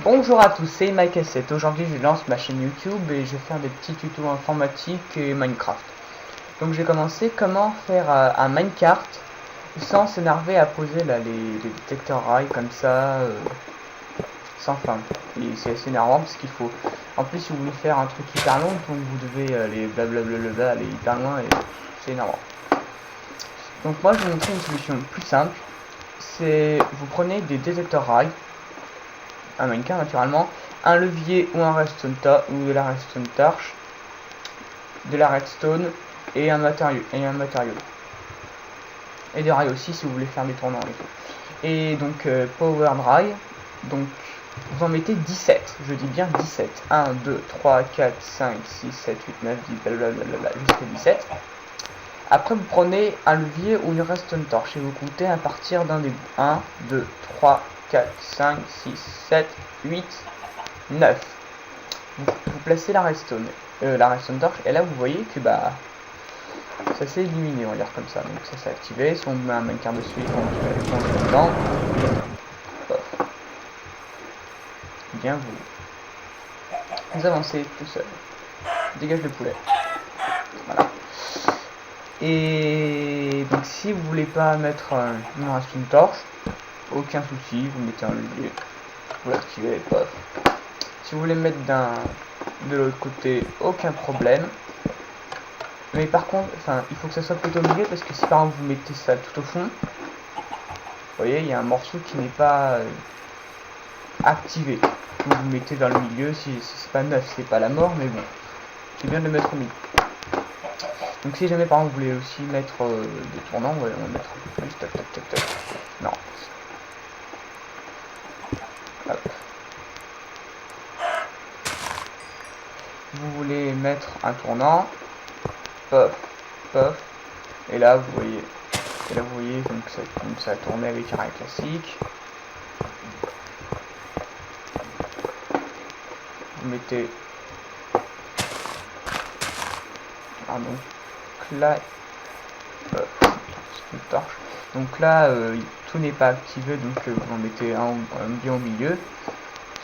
Bonjour à tous, c'est Mike7. Aujourd'hui je lance ma chaîne YouTube et je vais faire des petits tutos informatiques et Minecraft. Donc j'ai commencé comment faire un minecart sans s'énerver à poser là, les détecteurs rails comme ça, sans fin. Et c'est assez énervant parce qu'il faut... En plus si vous voulez faire un truc hyper long, donc vous devez aller blablabla, aller hyper loin et c'est énervant. Donc moi je vais vous montrer une solution plus simple. C'est vous prenez des détecteurs rails, un minecart naturellement, un levier ou un redstone ou de la redstone torche, de la redstone et un matériau et des rails aussi si vous voulez faire des tournants et tout. Et donc power dry, donc vous en mettez 17, je dis bien 17, 1 2 3 4 5 6 7 8 9 10 blablabla jusqu'à 17. Après vous prenez un levier ou une redstone torche et vous comptez à partir d'un des bouts. 1 2 3 4 5 6 7 8 9. Vous placez la redstone torche et là vous voyez que bah ça s'est éliminé, on va dire comme ça. Donc ça s'est activé. Si on met un minecart dessus et qu'on met dedans, bien vous avancez tout seul. Dégage le poulet. Voilà. Et donc si vous voulez pas mettre une redstone torche, aucun souci, vous mettez un levier, vous l'activez, pof. Si vous voulez mettre de l'autre côté, aucun problème. Mais par contre, il faut que ça soit plutôt au milieu parce que si par exemple vous mettez ça tout au fond, vous voyez, il y a un morceau qui n'est pas activé. Donc vous mettez dans le milieu, si c'est pas neuf, c'est pas la mort, mais bon, c'est bien de le mettre au milieu. Donc si jamais par exemple vous voulez aussi mettre des tournants, ouais, on va mettre juste tac tac tac tac. Non. Hop. Vous voulez mettre un tournant, pof, pof, et là vous voyez, donc ça a tourné avec un rail classique. Vous mettez, là, une torche. Donc là, tout n'est pas activé, donc vous en mettez un bien au milieu.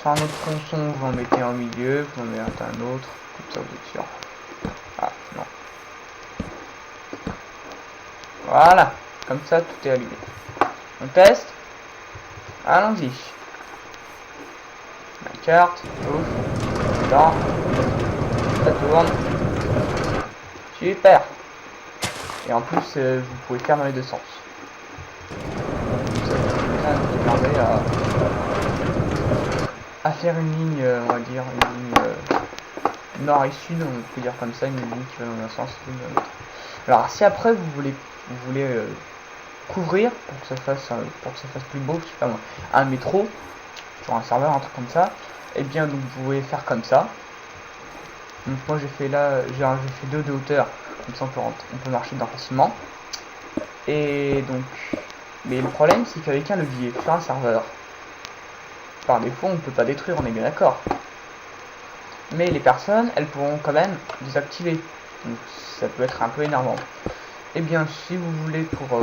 Sur un autre tronçon, vous en mettez un au milieu, vous en mettez un autre, comme ça vous êtes sûr. Ah non. Voilà, comme ça tout est allumé. On teste. Allons-y. La carte, ouf, non, ça tourne. Super. Et en plus, vous pouvez faire dans les deux sens. Ça vous permet à faire une ligne, on va dire, une ligne nord et sud, on peut dire comme ça, une ligne qui va dans un sens et une dans l'autre. Alors si après vous voulez couvrir pour que ça fasse plus beau, je sais pas moi, un métro sur un serveur, un truc comme ça, et bien donc vous pouvez faire comme ça. Donc moi j'ai fait là, j'ai fait 2 de hauteur, comme ça on peut marcher dedans facilement. Et donc, mais le problème c'est qu'avec un levier sur un serveur, par défaut on ne peut pas détruire, on est bien d'accord. Mais les personnes, elles pourront quand même désactiver. Donc ça peut être un peu énervant. Et bien si vous voulez pour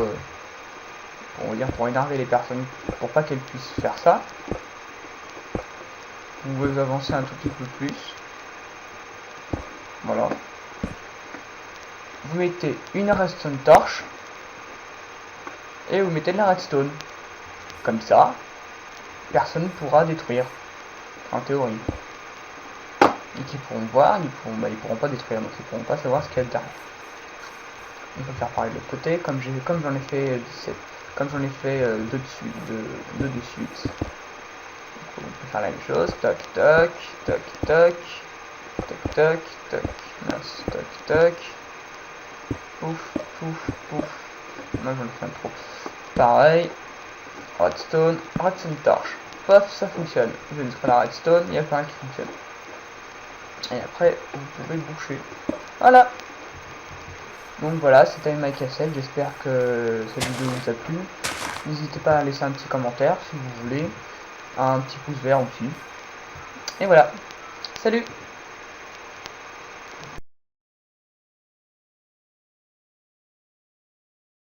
énerver les personnes, pour pas qu'elles puissent faire ça, vous pouvez avancer un tout petit peu plus. Voilà. Vous mettez une redstone torche et vous mettez de la redstone. Comme ça, personne ne pourra détruire, en théorie. Et qui pourront voir, ils pourront pas détruire, donc ils pourront pas savoir ce qu'il y a derrière. On peut faire pareil de l'autre côté, comme j'en ai fait 17, comme j'en ai fait deux de suite. On peut faire la même chose, tac tac, tac tac, tac tac, tac, mince, tac tac, pouf, pouf, pouf. Moi j'en ai fait un trop. Pareil, redstone torche. Pof, ça fonctionne. Je vais mettre la redstone, il n'y a pas un qui fonctionne. Et après, vous pouvez boucher. Voilà. Donc voilà, c'était Mike7. J'espère que cette vidéo vous a plu. N'hésitez pas à laisser un petit commentaire si vous voulez. Un petit pouce vert aussi. Et voilà. Salut!